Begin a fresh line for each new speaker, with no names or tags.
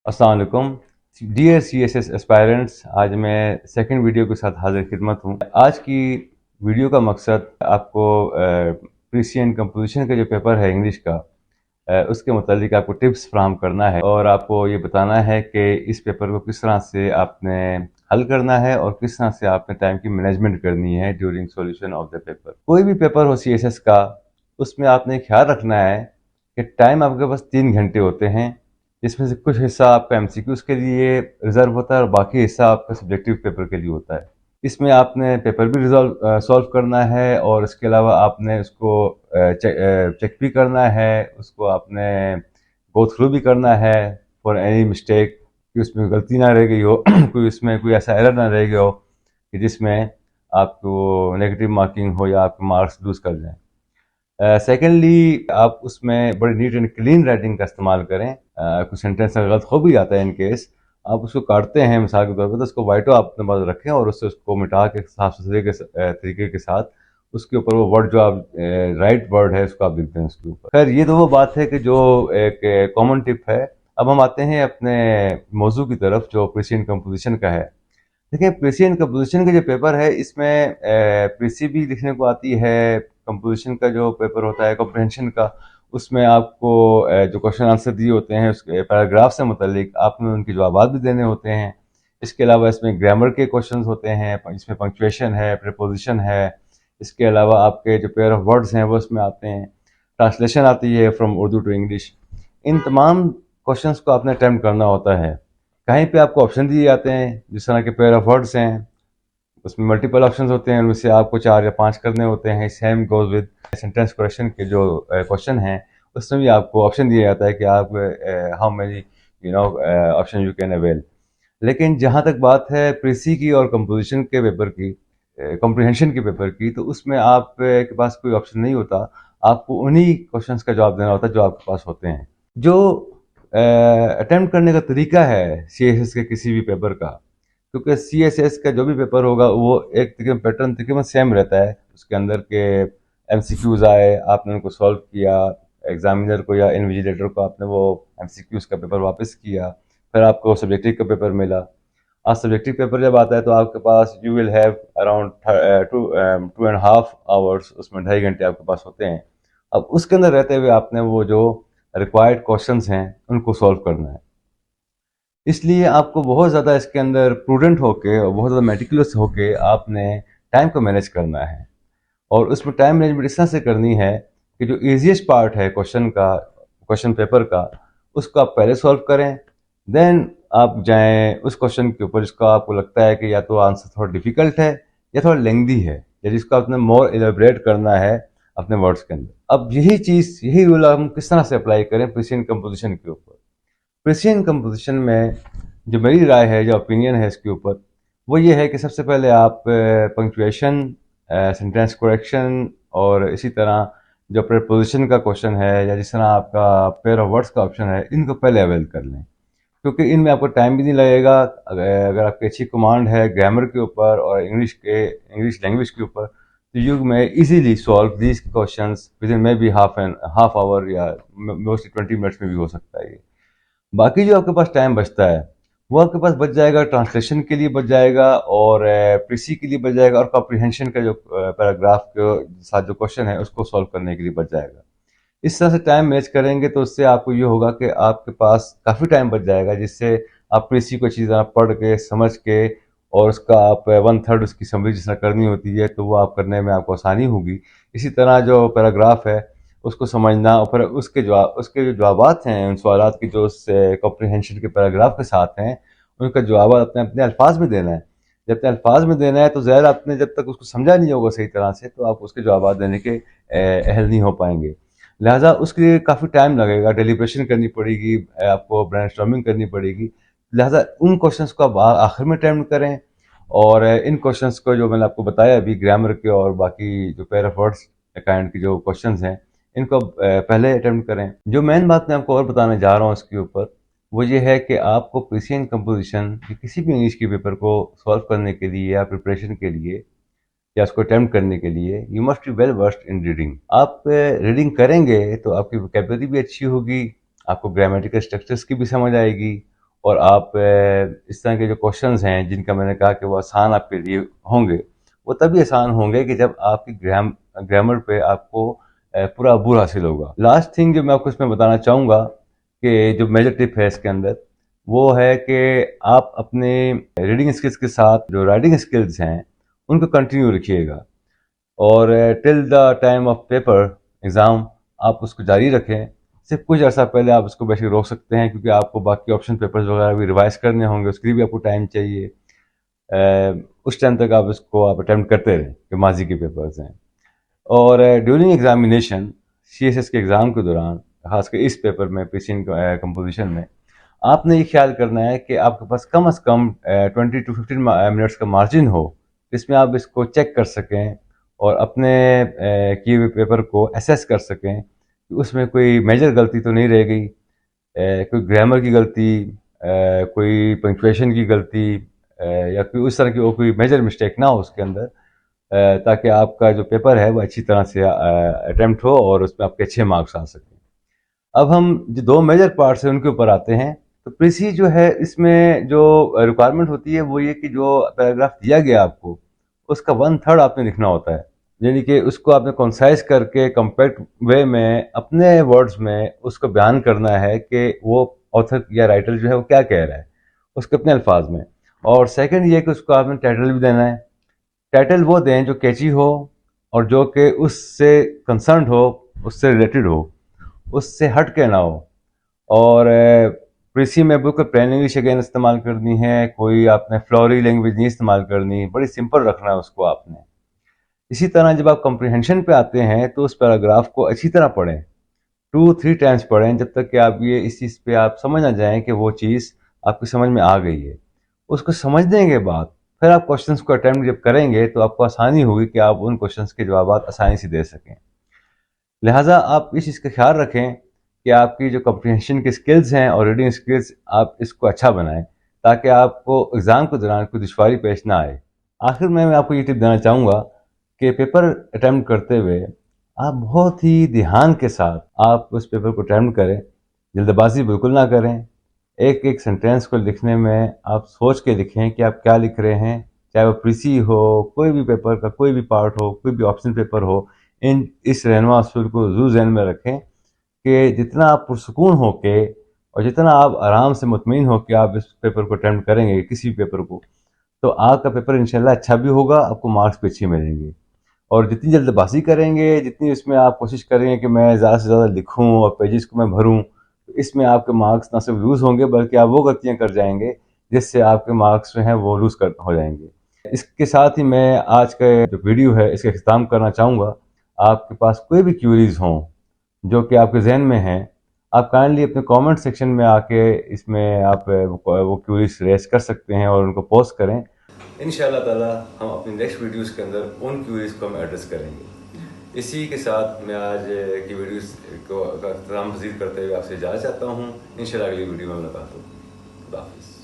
अस्सलाम वालेकुम dear CSS aspirants. आज मैं सेकंड वीडियो के साथ हाजिर खिदमत हूँ। आज की वीडियो का मकसद आपको प्रिसियन कंपोजिशन का जो पेपर है इंग्लिश का, उसके मुतालिक आपको टिप्स फ्राहम करना है और आपको ये बताना है कि इस पेपर को किस तरह से आपने हल करना है और किस तरह से आपने टाइम की मैनेजमेंट करनी है during solution of the paper. कोई भी पेपर हो CSS का, उसमें आपने ख्याल रखना है कि टाइम आपके पास 3 घंटे होते हैं, जिसमें से कुछ हिस्सा आपका MCQs के लिए रिजर्व होता है और बाकी हिस्सा आपका सब्जेक्टिव पेपर के लिए होता है। इसमें आपने पेपर भी सॉल्व करना है और इसके अलावा आपने उसको चेक भी करना है, उसको आपने गो थ्रू भी करना है फॉर एनी मिस्टेक, कि उसमें गलती ना रह गई हो कोई उसमें कोई ऐसा एरर ना रह गया हो कि जिसमें आपको नेगेटिव मार्किंग हो या आपके मार्क्स लूज कर जाएं। सेकेंडली आप उसमें बड़ी नीट एंड क्लीन राइटिंग का इस्तेमाल करें। कुछ सेंटेंस अगर गलत हो भी जाता है इन केस, आप उसको काटते हैं मिसाल के तौर पर, तो उसको वाइटो आप अपने पास रखें और उससे उसको मिटा के साफ सुथरे के तरीके के साथ उसके ऊपर वो वर्ड जो आप राइट वर्ड है उसको आप लिख दें उसके ऊपर। खैर, ये तो वो बात है कि जो एक कॉमन टिप है। अब हम आते हैं अपने मौजू की तरफ जो प्रिसियन कंपोजिशन का है। देखिए, प्रिसियन कंपोजिशन का जो पेपर है, इसमें प्रीसी भी लिखने को आती है। कंपोजिशन का जो पेपर होता है कॉम्प्रहेंशन का, उसमें आपको जो क्वेश्चन आंसर दिए होते हैं उसके पैराग्राफ से मुतल्लिक आपने उनके जवाब भी देने होते हैं। इसके अलावा इसमें ग्रामर के क्वेश्चन होते हैं, इसमें पंक्चुएशन है, प्रीपोजिशन है। इसके अलावा आपके जो पेयर ऑफ वर्ड्स हैं वो इसमें आते हैं। ट्रांसलेशन आती है फ्रॉम उर्दू टू इंग्लिश। इन तमाम क्वेश्चन को आपने अटेम्प्ट करना होता है। कहीं पे आपको ऑप्शन दिए जाते हैं, जिस तरह के पेयर ऑफ वर्ड्स हैं उसमें मल्टीपल ऑप्शंस होते हैं, उनमें से आपको 4 या 5 करने होते हैं। Same goes with sentence correction के जो क्वेश्चन हैं, उसमें भी आपको ऑप्शन दिया जाता है कि आप how many option you can avail. लेकिन जहाँ तक बात है प्रीसी की और कंपोजिशन के पेपर की, कॉम्प्रिहेंशन के पेपर की, तो उसमें आप के पास कोई ऑप्शन नहीं होता। आपको उन्हीं क्वेश्चंस का जवाब देना होता है जो आपके पास होते हैं। जो अटेम्प्ट करने का तरीका है CSS के किसी भी पेपर का, क्योंकि CSS का जो भी पेपर होगा वो एक तकरीबन पैटर्न तकरीबन सेम रहता है। उसके अंदर के MCQs आए, आपने उनको सॉल्व किया, एग्जामिनर को या इन्विजिलेटर को आपने वो MCQs का पेपर वापस किया, फिर आपको सब्जेक्टिव का पेपर मिला। आज सब्जेक्टिव पेपर जब आता है तो आपके पास you will have around 2.5 hours, उसमें 2.5 घंटे आपके पास होते हैं। अब उसके अंदर रहते हुए आपने वो जो रिक्वायर्ड क्वेश्चंस हैं उनको सॉल्व करना है। इसलिए आपको बहुत ज़्यादा इसके अंदर प्रूडेंट होके और बहुत ज़्यादा मेटिकुलस होके आपने टाइम को मैनेज करना है। और उसमें टाइम मैनेजमेंट इस तरह से करनी है कि जो ईजीएस्ट पार्ट है क्वेश्चन पेपर का, उसको आप पहले सॉल्व करें। देन आप जाएं उस क्वेश्चन के ऊपर जिसको आपको लगता है कि या तो आंसर थोड़ा डिफिकल्ट है या थोड़ा लेंदी है, या जिसको आपने मोर एलेबरेट करना है अपने वर्ड्स के अंदर। अब यही रूल हम किस तरह से अप्लाई करें प्रिसियन कंपोजिशन के ऊपर। प्रिसियन कंपोजिशन में जो मेरी राय है, जो ओपिनियन है इसके ऊपर, वो ये है कि सबसे पहले आप पंक्चुएशन, सेंटेंस करेक्शन और इसी तरह जो प्रीपोजिशन का क्वेश्चन है या जिस तरह आपका पेयर ऑफ वर्ड्स का ऑप्शन है, इनको पहले अवेल कर लें, क्योंकि इनमें आपको टाइम भी नहीं लगेगा। अगर आपकी अच्छी कमांड है ग्रामर के ऊपर और इंग्लिश लैंग्वेज के ऊपर, तो यू में easily solve these questions with in may be half hour या मोस्टली 20 मिनट्स में भी हो सकता है ये। बाकी जो आपके पास टाइम बचता है वो आपके पास बच जाएगा ट्रांसलेशन के लिए, बच जाएगा और प्रीसी के लिए बच जाएगा, और कॉम्प्रिहेंशन का जो पैराग्राफ के साथ जो क्वेश्चन है उसको सॉल्व करने के लिए बच जाएगा। इस तरह से टाइम मैच करेंगे तो उससे आपको ये होगा कि आपके पास काफ़ी टाइम बच जाएगा, जिससे आप प्रीसी को अच्छी तरह पढ़ के समझ के और उसका आप 1/3 उसकी समरी जिस तरह करनी होती है तो वो आप करने में आपको आसानी होगी। इसी तरह जो पैराग्राफ है उसको समझना और फिर उसके जो जवाबात हैं उन सवालात की जो उस कॉम्प्रिहेंशन के पैराग्राफ के साथ हैं, उनका जवाब अपने अपने अल्फाज में देना है। जब तक अल्फाज में देना है तो ज़ाहिर आपने जब तक उसको समझा नहीं होगा सही तरह से, तो आप उसके जवाब देने के अहल नहीं हो पाएंगे। लिहाजा उसके लिए काफ़ी टाइम लगेगा, डेलिब्रेशन करनी पड़ेगी, आपको ब्रेनस्टॉर्मिंग करनी पड़ेगी। लिहाजा उन क्वेश्चंस को आप आखिर में अटेम्प्ट करें, और इन क्वेश्चंस को जो मैंने आपको बताया अभी ग्रामर के और बाकी जो पेयर ऑफ वर्ड्स काइंड के जो क्वेश्चंस हैं, इनको पहले अटेम्प्ट करें। जो मेन बात मैं आपको और बताने जा रहा हूँ इसके ऊपर, वो ये है कि आपको प्रिसियन कंपोजिशन किसी भी इंग्लिश के पेपर को सॉल्व करने के लिए या प्रिपरेशन के लिए या उसको अटेम्प्ट करने के लिए you must be well versed in reading. आप रीडिंग करेंगे तो आपकी वोकैबुलरी भी अच्छी होगी, आपको ग्रामेटिकल स्ट्रक्चर्स की भी समझ आएगी, और आप इस तरह के जो क्वेश्चंस हैं जिनका मैंने कहा कि वो आसान आपके लिए होंगे, वो तभी आसान होंगे कि जब आपकी ग्रामर पे आपको पूरा अबूर हासिल होगा। लास्ट थिंग जो मैं आपको इसमें बताना चाहूँगा कि जो मेजर टिप है इसके अंदर, वो है कि आप अपने रीडिंग स्किल्स के साथ जो राइटिंग स्किल्स हैं उनको कंटिन्यू रखिएगा, और till the time of paper exam आप उसको जारी रखें। सिर्फ कुछ अर्सा पहले आप उसको बेशक रोक सकते हैं, क्योंकि आपको बाकी ऑप्शन पेपर्स वगैरह भी रिवाइज करने होंगे, उसके लिए भी आपको टाइम चाहिए। उस टाइम तक आप इसको आप अटैम्प्ट करते रहें कि माजी के पेपर्स हैं। और ड्यूरिंग एग्जामिनेशन सीएसएस के एग्ज़ाम के दौरान, खासकर इस पेपर में प्रिसिएंट कंपोजिशन में, आपने ये ख्याल करना है कि आपके पास कम से कम 20 to 15 मिनट्स का मार्जिन हो, जिसमें आप इसको चेक कर सकें और अपने किए हुए पेपर को एसेस कर सकें कि उसमें कोई मेजर गलती तो नहीं रह गई, कोई ग्रामर की गलती, कोई पंक्चुएशन की गलती, या कोई उस तरह की और कोई मेजर मिस्टेक ना हो उसके अंदर, ताकि आपका जो पेपर है वो अच्छी तरह से अटेम्प्ट हो और उसमें आपके अच्छे मार्क्स आ सकें। अब हम जो दो मेजर पार्ट्स हैं उनके ऊपर आते हैं। तो प्रीसी जो है, इसमें जो रिक्वायरमेंट होती है वो ये कि जो पैराग्राफ दिया गया आपको, उसका 1/3 आपने लिखना होता है, यानी कि उसको आपने कंसाइज करके कम्पैक्ट वे में अपने वर्ड्स में उसको बयान करना है कि वो ऑथर या राइटर जो है वो क्या कह रहा है, उसके अपने अल्फाज में। और सेकंड ये कि उसको आपने टाइटल भी देना है। टाइटल वो दें जो कैची हो और जो कि उससे कंसर्न हो, उससे रिलेटेड हो, उससे हट के ना हो। और प्रीसी में बिल्कुल प्लेन इंग्लिश अगेन इस्तेमाल करनी है, कोई आपने फ्लोरी लैंग्वेज नहीं इस्तेमाल करनी, बड़ी सिंपल रखना है उसको आपने। इसी तरह जब आप कॉम्प्रिहेंशन पे आते हैं तो उस पैराग्राफ को अच्छी तरह पढ़ें, 2-3 टाइम्स पढ़ें, जब तक कि आप ये इस चीज़ पे आप समझ ना जाएं कि वो चीज़ आपकी समझ में आ गई है। उसको समझने के बाद फिर आप क्वेश्चंस को अटेम्प्ट जब करेंगे तो आपको आसानी होगी कि आप उन क्वेश्चंस के जवाब आसानी से दे सकें। लिहाजा आप इस चीज़ का ख्याल रखें कि आपकी जो कॉम्प्रिहेंशन की स्किल्स हैं और रीडिंग स्किल्स, आप इसको अच्छा बनाएं, ताकि आपको एग्ज़ाम के दौरान कोई दुश्वारी पेश ना आए। आखिर में मैं आपको ये टिप देना चाहूँगा कि पेपर अटैम्प्ट करते हुए आप बहुत ही ध्यान के साथ आप उस पेपर को अटैम्प्ट करें, जल्दबाजी बिल्कुल ना करें। एक एक सेंटेंस को लिखने में आप सोच के लिखें कि आप क्या लिख रहे हैं, चाहे वो प्रीसी हो, कोई भी पेपर का कोई भी पार्ट हो, कोई भी ऑप्शन पेपर हो। इस रहनुमा असूल को ज़रूर ज़हन में रखें कि जितना आप पुरसुकून होके और जितना आप आराम से मुतमईन होकर आप इस पेपर को अटैम्प्ट करेंगे, किसी भी पेपर को, तो आपका पेपर इंशाल्लाह अच्छा भी होगा, आपको मार्क्स भी अच्छे मिलेंगे। और जितनी जल्दबाजी करेंगे, जितनी इसमें आप कोशिश करेंगे कि मैं ज़्यादा से ज़्यादा लिखूँ और पेजेस को मैं भरूँ, तो इसमें आपके मार्क्स ना सिर्फ लूज़ होंगे बल्कि आप वो गलतियाँ कर जाएंगे जिससे आपके मार्क्स जो हैं वो लूज़ कर हो जाएंगे। इसके साथ ही मैं आज का जो वीडियो है इसका अख्ताम करना चाहूँगा। आपके पास कोई भी क्यूरीज हों जो कि आपके जहन में हैं, आप काइंडली अपने कमेंट सेक्शन में आके इसमें आप वो क्यूरीज रेस कर सकते हैं और उनको पोस्ट करें। इंशाअल्लाह ताला हम अपनी नेक्स्ट वीडियोस के अंदर उन क्यूरीज को हम एड्रेस करेंगे। इसी के साथ मैं आज की वीडियोस को का इख्तिताम पज़ीर करते हुए आपसे इजाज़त चाहता हूँ। इंशाअल्लाह अगली वीडियो में मुलाकात होगी। खुदा हाफ़िज़।